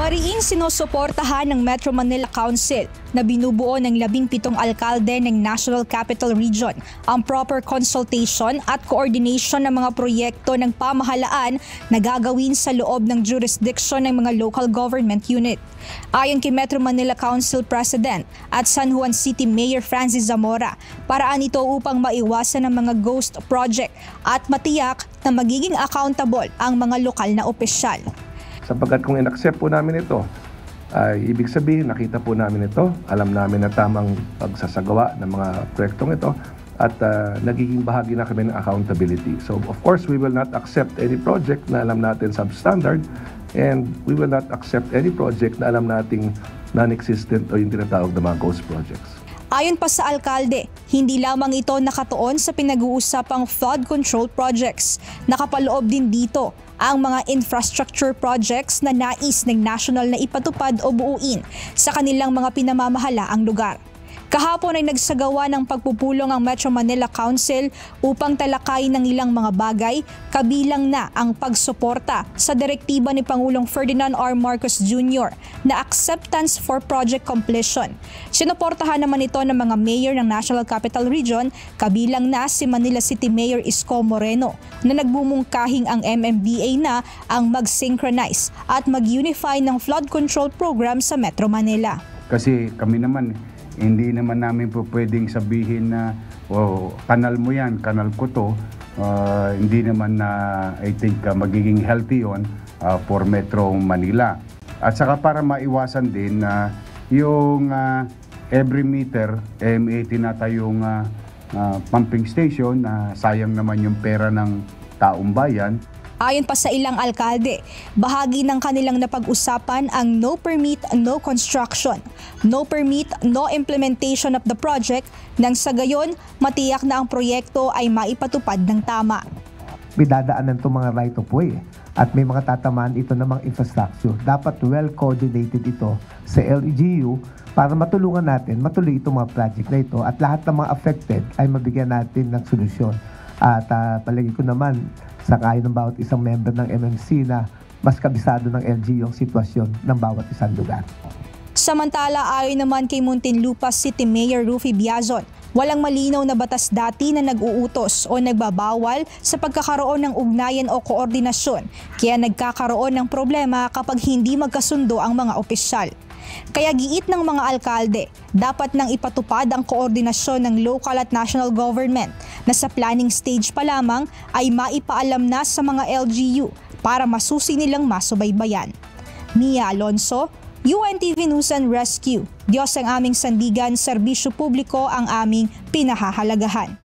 Mariing sinusuportahan ng Metro Manila Council na binubuo ng 17 alkalde ng National Capital Region ang proper consultation at coordination ng mga proyekto ng pamahalaan na gagawin sa loob ng jurisdiction ng mga local government unit. Ayon kay Metro Manila Council President at San Juan City Mayor Francis Zamora, paraan ito upang maiwasan ang mga ghost project at matiyak na magiging accountable ang mga lokal na opisyal. Sapagkat kung in-accept po namin ito, ibig sabihin nakita po namin ito, alam namin na tamang pagsasagawa ng mga proyektong ito at nagiging bahagi na kami ng accountability. So of course, we will not accept any project na alam natin substandard and we will not accept any project na alam nating non-existent o yung tinatawag na mga ghost projects. Ayon pa sa alkalde, hindi lamang ito nakatuon sa pinag-uusapang flood control projects. Nakapaloob din dito ang mga infrastructure projects na nais ng national na ipatupad o buuin sa kanilang mga pinamamahalaang lugar. Kahapon ay nagsagawa ng pagpupulong ang Metro Manila Council upang talakayin ng ilang mga bagay, kabilang na ang pagsuporta sa direktiba ni Pangulong Ferdinand R. Marcos Jr. na acceptance for project completion. Sinuportahan naman ito ng mga mayor ng National Capital Region, kabilang na si Manila City Mayor Isko Moreno, na nagbumungkahing ang MMDA na ang mag-synchronize at mag-unify ng flood control program sa Metro Manila. Kasi kami naman, hindi naman namin po pwedeng sabihin na kanal mo yan, kanal ko to. Hindi naman na I think magiging healthy yon for Metro Manila. At saka para maiwasan din na yung every meter, may tinatayong pumping station na sayang naman yung pera ng taong bayan. Ayon pa sa ilang alkalde, bahagi ng kanilang napag-usapan ang no permit, no construction, no permit, no implementation of the project nang sa gayon matiyak na ang proyekto ay maipatupad ng tama. May dadaanan itong mga right of way at may mga tatamaan ito ng mga infrastructure. Dapat well coordinated ito sa LGU para matulungan natin matuloy itong mga project na ito at lahat ng mga affected ay mabigyan natin ng solusyon. At palagi ko naman sa kayo ng bawat isang member ng MMC na mas kabisado ng LGU yung sitwasyon ng bawat isang lugar. Samantala, ayon naman kay Muntinlupa City Mayor Rufy Biazon, walang malinaw na batas dati na nag-uutos o nagbabawal sa pagkakaroon ng ugnayan o koordinasyon, kaya nagkakaroon ng problema kapag hindi magkasundo ang mga opisyal. Kaya giit ng mga alkalde, dapat nang ipatupad ang koordinasyon ng local at national government na sa planning stage pa lamang ay maipaalam na sa mga LGU para masusi nilang masubaybayan. Mia Alonso, UNTV News and Rescue. Diyos ang aming sandigan, serbisyo publiko ang aming pinahahalagahan.